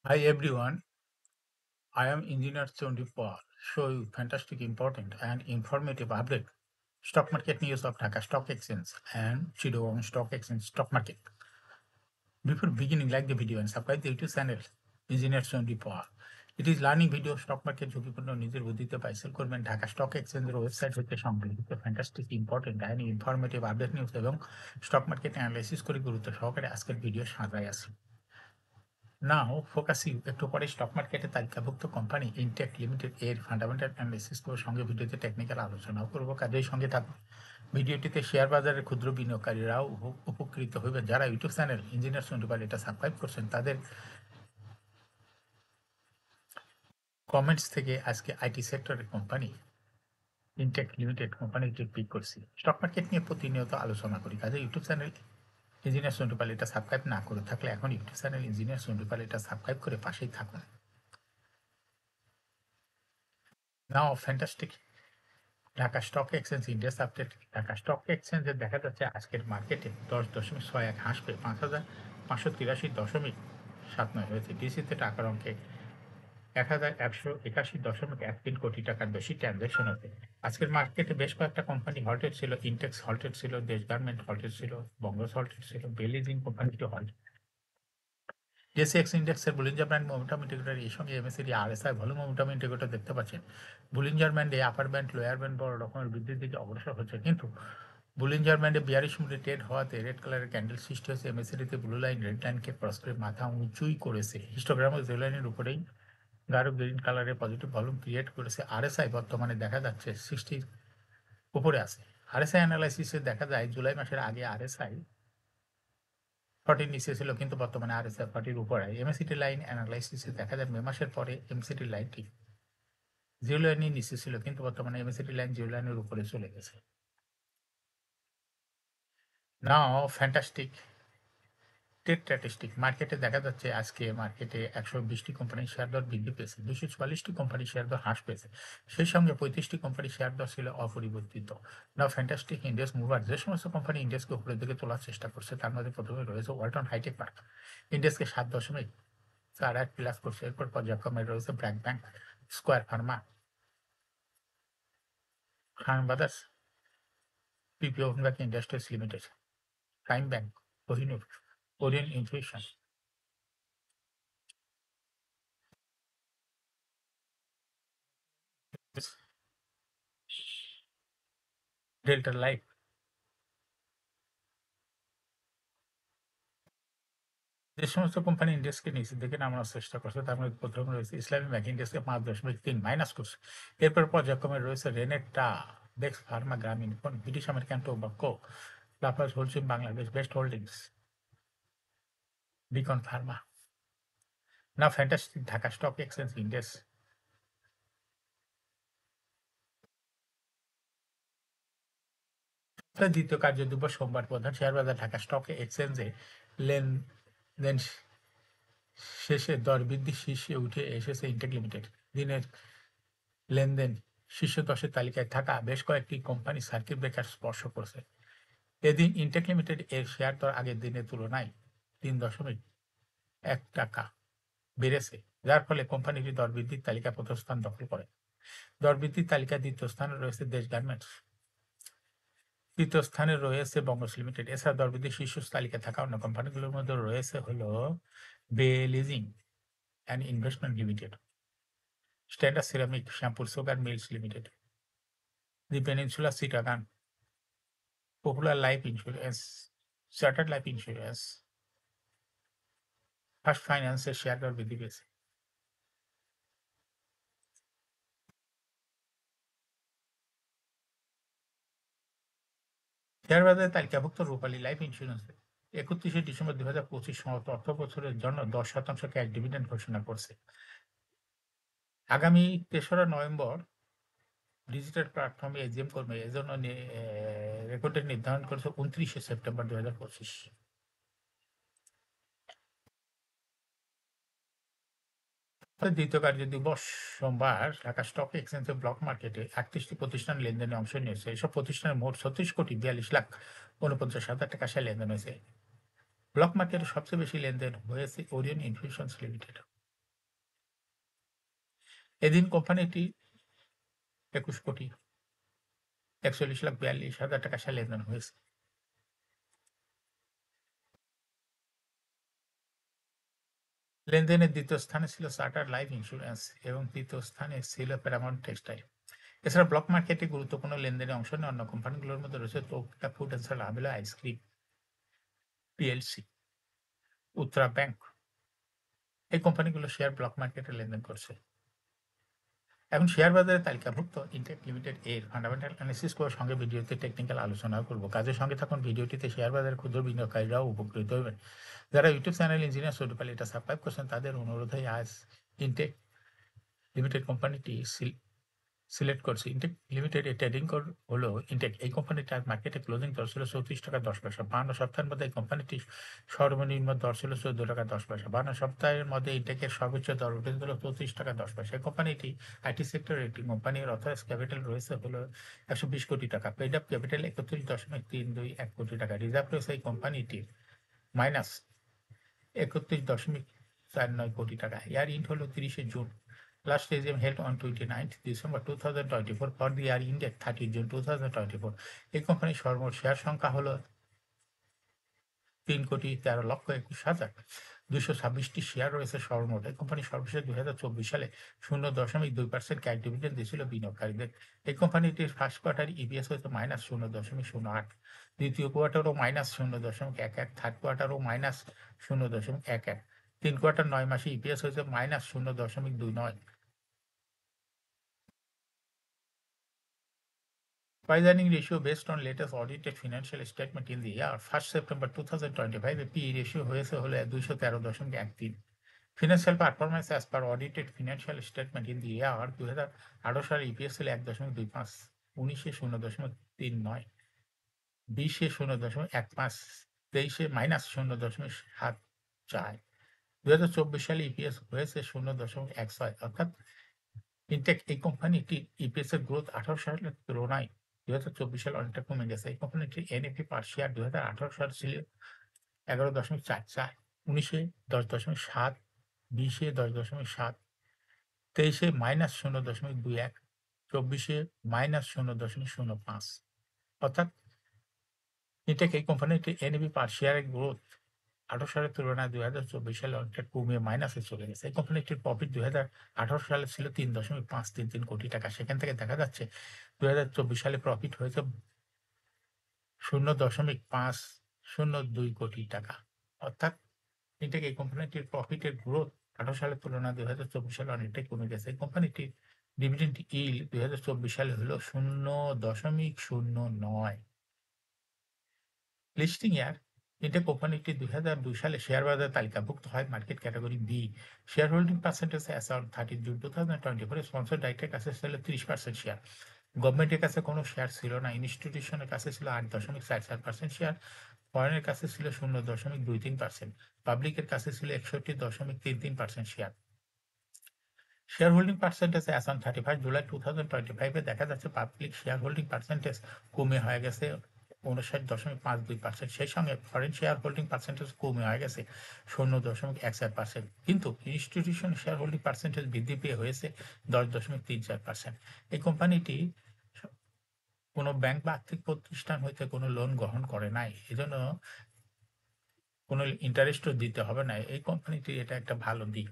Hi everyone, I am Engineer Chondi Paul. Show you fantastic, important and informative update. Stock market news of Dhaka Stock Exchange and Chittagong Stock Exchange stock market. Before beginning, like the video and subscribe the YouTube channel Engineer Chondi Paul. It is learning video stock market ঝুঁকিপূর্ণ নিজের বুদ্ধিতে পাইসেল করবেন Dhaka stock এক্সচেঞ্জের website হতে সংগৃহীত fantastic important and informative update news এবং stock market analysis করে গুরুত্ব সহকারে আজকের ভিডিও সাজায় আছে। নাও ফোকাসিং একটু পরে স্টক মার্কেটে তালিকাভুক্ত কোম্পানি ইনটেক লিমিটেড এর ফান্ডামেন্টাল অ্যানালিসিস করে সঙ্গে ভিডিওতে টেকনিক্যাল আলোচনাও করবো, কাজেই সঙ্গে থাকুন। ভিডিওটিতে শেয়ার বাজারের ক্ষুদ্র বিনিয়োগকারীরাও উপকৃত হইবেন। যারা ইউটিউব চ্যানেল ইঞ্জিনিয়ার সন্টুপাল এটা সাবস্ক্রাইব করছেন তাদের কমেন্টস থেকে আজকে আইটি সেক্টরের কোম্পানি ইনটেক লিমিটেড কোম্পানিটি পিক করছি। স্টক মার্কেট নিয়ে প্রতিনিয়ত আলোচনা করি, কাজে ইউটিউব চ্যানেল ইঞ্জিনিয়ার সন্টুপাল এটা সাবস্ক্রাইব না করে থাকলে এখন ইউটিউব চ্যানেল ইঞ্জিনিয়ার সন্টুপাল এটা সাবস্ক্রাইব করে পাশেই থাকুন। Now fantastic Dhaka stock exchange index update. Dhaka stock এক্সচেঞ্জে দেখা যাচ্ছে আজকের মার্কেটে 10.61 হ্রাস পেয়ে 5,583.79 হয়েছে। ডিসিতে টাকার অঙ্কে 1,181.13 কোটি টাকার বেশি ট্রানজ্যাকশন হয়েছে। আজকের মার্কেটে বেশ কয়েকটা কোম্পানি হল্টেড ছিল। ইনটেক্স হল্টেড ছিল, দেশ গার্মেন্ট হল্টেড ছিল, বঙ্গস হল্টেড ছিল, বেলিজিং কোম্পানিটি হল্টেড। DSX ইন্ডেক্সের বুলিঞ্জার ব্যান্ড মোমেন্টাম ইন্ডিকেটর এর সঙ্গে MACD RSI volume momentum indicator দেখতে পাচ্ছেন। বুলিঞ্জার ব্যান্ডে আপার ব্যান্ড লোয়ার ব্যান্ড বড় রকমের বৃদ্ধির দিকে অগ্রসর হচ্ছে, কিন্তু বুলিঞ্জার ব্যান্ডে বিয়ারিশ মুডে ট্রেড হওয়াতে রেড কালারের ক্যান্ডেল সৃষ্টি হয়েছে। MACD-তে ব্লু লাইন রেড লাইনকে ক্রস করে মাথা উঁচুই করেছে। হিস্টোগ্রামে জিরো লাইনের উপরেই গাঢ় গ্রিন কালারের পজিটিভ ভলিউম ক্রিয়েট করেছে। RSI বর্তমানে দেখা যাচ্ছে 60 উপরে আছে। RSI অ্যানালাইসিসে দেখা যায় জুলাই মাসের আগে RSI 40 নিচে ছিল, কিন্তু বর্তমানে RSI 40 উপরে। MACD লাইন অ্যানালাইসিসে দেখা যায় মে মাসের পরে MACD লাইনটি জিরো লাইনের নিচে ছিল, কিন্তু বর্তমানে MACD লাইন জিরো লাইনের উপরে চলে গেছে। নাও ফ্যান্টাস্টিক ট্রেড স্ট্যাটিস্টিক মার্কেটে দেখা যাচ্ছে আজকে মার্কেটে 120টি কোম্পানির শেয়ার দর বৃদ্ধি পেয়েছে, 244টি কোম্পানির শেয়ার দর হ্রাস পেয়েছে, সেই সঙ্গে 35টি কোম্পানির শেয়ার দর ছিল অপরিবর্তিত। নাও ফ্যান্টাস্টিক ইন্ডেক্স মুভার যে সমস্ত কোম্পানি ইন্ডেক্সকে উপরের দিকে তোলার চেষ্টা করছে তার মধ্যে প্রথমে রয়েছে ওয়ালটন হাইটেক পার্ক, ইন্ডেক্সকে 7.48 প্লাস করছে। এরপর পর্যায়ক্রমে রয়েছে BRAC Bank, Square Pharma, Khan Brothers, পিপিও Bank Industries Limited, Prime Bank, Kohinoor, Orient Infusion, Delta Life. যে সমস্ত কোম্পানি ইন্ডেক্সকে নিচের দিকে নামানোর চেষ্টা করছে তার মধ্যে প্রথমে রয়েছে ইসলামী ব্যাংক, ইন্ডেক্সকে 5.3 মাইনাস করছে। এরপর পর্যায়ক্রমে রয়েছে Renata, Bex Pharma, Grameen Phone, British American Tobacco, Lafarge Holcim Bangladesh, Best Holdings, Beacon Pharma. না fantastic Dhaka stock exchange index দ্বিতীয় কার্যদিবস সোমবার প্রধান শেয়ার বাজার ঢাকা স্টক এক্সচেঞ্জে লেনদেন শেষে দর বৃদ্ধি শীর্ষে উঠে এসেছে ইনটেক লিমিটেড। দিনের লেনদেন শীর্ষ 10-এর তালিকায় থাকা বেশ কয়েকটি কোম্পানি সার্কিট ব্রেকার স্পর্শ করছে। এদিন ইনটেক লিমিটেড এর শেয়ার দর আগের দিনের তুলনায় 3.1 টাকা বেড়েছে, যার ফলে কোম্পানিটি দর বৃদ্ধির তালিকা প্রথম স্থান দখল করে। দর বৃদ্ধির তালিকায় দ্বিতীয় স্থানে রয়েছে দেশ গার্মেন্টস, তৃতীয় স্থানে রয়েছে বঙ্গস লিমিটেড। এছাড়া দর বৃদ্ধির শীর্ষ তালিকায় থাকা অন্য কোম্পানিগুলোর মধ্যে রয়েছে হলো বেলিজিং and Investment Limited, Standard Ceramic, Shyampur Sugar Mills Limited, the Peninsula Chittagong, Popular Life Insurance, Chartered Life Insurance, First ফাইন্যান্সের শেয়ার দর বৃদ্ধি পেয়েছে। শেয়ার বাজারে তালিকাভুক্ত রূপালী লাইফ ইন্স্যুরেন্স 31শে ডিসেম্বর 2025 সমাপ্ত অর্থ বছরের জন্য 10% ক্যাশ ডিভিডেন্ড ঘোষণা করছে। আগামী 3রা নভেম্বর ডিজিটাল প্ল্যাটফর্মে এজিএম করবে, এজন্য রেকর্ড ডেট নির্ধারণ করেছে 29শে সেপ্টেম্বর 2025। দ্বিতীয় কার্যদিবস সোমবার ঢাকা স্টক এক্সচেঞ্জের ব্লক মার্কেটে 31টি প্রতিষ্ঠান লেনদেনে অংশ নিয়েছে। এসব প্রতিষ্ঠানের মোট 36,42,49,000 টাকা শেয়ার লেনদেন হয়েছে। ব্লক মার্কেটে সবচেয়ে বেশি লেনদেন হয়েছে ওরিয়ন ইনফিউশনস লিমিটেড। এদিন কোম্পানিটি 21,41,42,000 টাকা সে লেনদেন হয়েছে। লেনদেনের দ্বিতীয় স্থানে ছিল চার্টার লাইফ ইন্স্যুরেন্স এবং তৃতীয় স্থানে ছিল প্যারামাউন্ট টেক্সটাইল। এছাড়া ব্লক মার্কেটে গুরুত্বপূর্ণ লেনদেনে অংশ নেওয়া অন্য কোম্পানিগুলোর মধ্যে রয়েছে তোপ্তা Food and Lovello ice cream PLC, Uttara Bank. এই কোম্পানিগুলো শেয়ার ব্লক মার্কেটে লেনদেন করছে। এখন শেয়ার বাজারে তালিকাভুক্ত ইনটেক লিমিটেড এর ফান্ডামেন্টাল অ্যানালিসিস করার সঙ্গে ভিডিওতে টেকনিক্যাল আলোচনা করব। কাজের সঙ্গে থাকুন, ভিডিওটিতে শেয়ার বাজারের ক্ষুদ্র বিনিয়োগকারীরাও উপকৃত হবেন। যারা ইউটিউব চ্যানেল ইঞ্জিনিয়ার সৌরপাল এটা সাবস্ক্রাইব করছেন তাদের অনুরোধে আজ ইনটেক লিমিটেড কোম্পানিটি সিলেক্ট করছি। ইনটেক লিমিটেড এর ট্রেডিং কোড হলো ইনটেক। এই কোম্পানিটার মার্কেটে ক্লোজিং দর ছিল 34 টাকা 10 পয়সা। 52 সপ্তাহের মধ্যে এই কোম্পানিটি সর্বনিম্ন দর ছিল 14 টাকা 10 পয়সা। 52 সপ্তাহের মধ্যে ইনটেকের সর্বোচ্চ দর উঠেছিল 34 টাকা 10 পয়সা। এই কোম্পানিটি আইটি সেক্টরের একটি কোম্পানি। অথরাইজ ক্যাপিটাল রয়েছে হলো 120 কোটি টাকা। পেড আপ ক্যাপিটাল 31.321 কোটি টাকা। রিজার্ভ রয়েছে এই কোম্পানিটির মাইনাস 31.49 কোটি টাকা। এয়ার ইন্ট হলো 30 June. Last AGM held on 29th December 2024 for the year ended 30 June 2024. এই কোম্পানির সর্বমোট শেয়ার সংখ্যা হলো 3,13,21,226টি শেয়ার রয়েছে সর্বমোট। এই কোম্পানি সর্বশেষ 2024 সালে 0.2% ক্যাশ ডিভিডেন্ড দিয়েছিল বিনিয়োগকারীদের। এই কোম্পানিটির ফার্স্ট কোয়ার্টার ইপিএস হয়েছে -0.08, দ্বিতীয় কোয়ার্টারও -0.11, থার্ড কোয়ার্টারও -0.11, 3 কোয়ার্টার 9 মাসে ইপিএস হয়েছে -0.29। Price earning ratio based on latest audited financial statement in the year 1st September 2025 PE ratio হয়েছে হলো 213.13। Financial performance as per audited financial statement in the year 2018 সালে EPS ছিল 1.25, 19-এ 0.39, 20-এ 0.15, 23-এ -0.74। 2024 সালে EPS হয়েছে 0.16। অর্থাৎ intact এই কোম্পানিটির ইপিএস এর গ্রোথ 18 সালের তুলনায় 2024 সালে অনেকটা কমে গেছে। এই কোম্পানিটির এনএফি পার শেয়ার 2018 সালে ছিল 11.44, 19-এ 10.7, 20-এ 10.7, 23-এ -0.21, 24-এ -0.05। অর্থাৎ ইনটেক এই কোম্পানিটির এনএভি পার শেয়ারের গ্রোথ 18 সালের তুলনায় 2024 সালে অনেকটা কমে মাইনাসে চলে গেছে। এই কোম্পানিটির প্রফিট 2018 সালে ছিল 3.533 কোটি টাকা। সেখান থেকে দেখা যাচ্ছে 2024 সালে প্রফিট হয়েছে 0.502 কোটি টাকা। অর্থাৎ ইনটেক এই কোম্পানিটির প্রফিটের গ্রোথ 18 সালের তুলনায় 2024 সালে অনেকটাই কমে গেছে। এই কোম্পানিটির ডিভিডেন্ড ইল্ড 2024 সালে হলো 0.09। লিস্টিং ইয়ার ইনটেক কোম্পানিটি 2002 সালে শেয়ার বাজারে তালিকাভুক্ত হয় market category B. Share holding percentage as on 30 June 2024 sponsor ডাইরেক্টের কাছে ছিল 30% শেয়ার। গভর্নমেন্টের কাছে কোনো শেয়ার ছিল না। ইনস্টিটিউশনের কাছে ছিল 8.44% শেয়ার। ফরেনের কাছে ছিল 0.23%। পাবলিকের কাছে ছিল 61.33% share. Share holding percentage as on 31 July 2025 দেখা যাচ্ছে পাবলিক শেয়ার হোল্ডিং পার্সেন্টেজ কমে হয়ে গেছে 59.52%। সেই সঙ্গে ফরেন শেয়ার হোল্ডিং পার্সেন্টেজ কমে হয়ে গেছে 0.14%। কিন্তু ইনস্টিটিউশন শেয়ার হোল্ডিং পার্সেন্টেজ বৃদ্ধি পেয়ে হয়েছে 10.34%। এই কোম্পানিটি কোনো ব্যাংক বা আর্থিক প্রতিষ্ঠান হইতে কোনো লোন গ্রহণ করে নাই, এজন্য কোনো ইন্টারেস্টও দিতে হবে না। এই কোম্পানিটি এটা একটা ভালো দিক।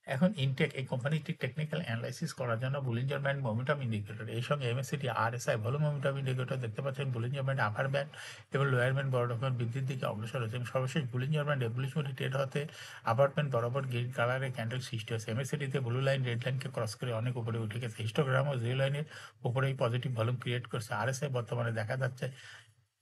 এখন ইনটেক এই কোম্পানিটির টেকনিক্যাল অ্যানালাইসিস করার জন্য বুলিঞ্জার ব্যান্ড মোমেন্টাম ইন্ডিকেটর এর সঙ্গে এমএসসিটি আরএসআই ভলিউম মোমেন্টাম ইন্ডিকেটর দেখতে পাচ্ছেন। বুলিঞ্জার ব্যান্ড আপার ব্যান্ড এবং লোয়ার ব্যান্ড বড় রকমের বৃদ্ধির দিকে অগ্রসর হচ্ছে এবং সর্বশেষ বুলিঞ্জার ব্যান্ড এভলিউশনারি ট্রেড হতে আপার ব্যান্ড বরাবর গ্রিন কালারের ক্যান্ডেল সৃষ্টি হচ্ছে। এমএসসিটিতে ব্লু লাইন রেড লাইনকে ক্রস করে অনেক উপরে উঠে গেছে। হিস্টোগ্রাম ও জিরো লাইনের উপরেই পজিটিভ ভলিউম ক্রিয়েট করছে। আরএসআই বর্তমানে দেখা যাচ্ছে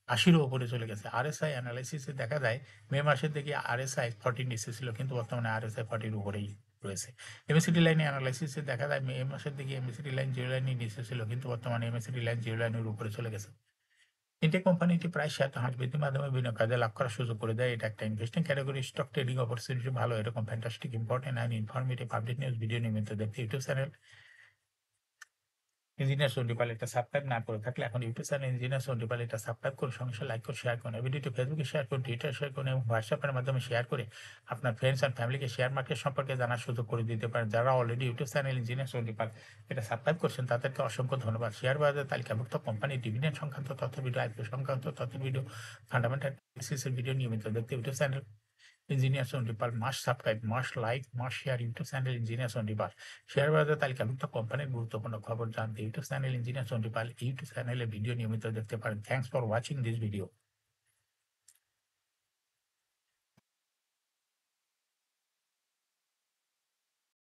80-এর উপরে চলে গেছে। আরএসআই অ্যানালাইসিসে দেখা যায় মে মাসের দিকে আরএসআই 40 নিচে ছিল, কিন্তু বর্তমানে আরএসআই 40-এর উপরেই রয়েছে। এমএসিডি লাইনে অ্যানালাইসিসে দেখা যায় মে মাসের দিকে এমএসিডি লাইন জিরো লাইনের নিচে ছিল, কিন্তু বর্তমানে এমএসিডি লাইন জিরো লাইনের উপরে চলে গেছে। ইনটেক কোম্পানিটি প্রায় শেয়ার হ্রাস বৃদ্ধির মাধ্যমে বিনিয়োগকারীদের লাভ করার সুযোগ করে দেয়। এটা একটা investing category. Stock trading opportunity ভালো। এরকম fantastic important and informative update news video নিয়মিত দেখতে ইউটিউব চ্যানেল ইঞ্জিনিয়ার সন্ডিপাল এটা সাবস্ক্রাইব না করে থাকলে এখন ইউটিউব চ্যানেল ইঞ্জিনিয়ার সন্ডিপাল এটা সাবস্ক্রাইব করে সঙ্গে সঙ্গে লাইক করে শেয়ার করুন। এই ভিডিওটি ফেসবুকে শেয়ার করুন, টুইটার শেয়ার করুন এবং হোয়াটসঅ্যাপের মাধ্যমে শেয়ার করে আপনার ফ্রেন্ডস অ্যান্ড ফ্যামিলিকে শেয়ার মার্কেট সম্পর্কে জানার সুযোগ করে দিতে পারেন। যারা অলরেডি ইউটিউব চ্যানেল ইঞ্জিনিয়ার সন্ডিপাল এটা সাবস্ক্রাইব করছেন তাদেরকে অসংখ্য ধন্যবাদ। শেয়ার বাজারে তালিকাভুক্ত কোম্পানির ডিভিডেন্ড সংক্রান্ত তথ্য ভিডিও, আইপিও সংক্রান্ত তথ্য ভিডিও, ফান্ডামেন্টাল অ্যানালিসিসের ভিডিও নিয়মিত দেখতে YouTube channel engineer Sondipal must subscribe, must like, must share YouTube channel engineer Sondipal. Share বাজারে তালিকাভুক্ত কোম্পানির গুরুত্বপূর্ণ খবর জানতে YouTube channel engineer Sondipal YouTube চ্যানেলে ভিডিও নিয়মিত দেখতে পারেন। Thanks for watching this video.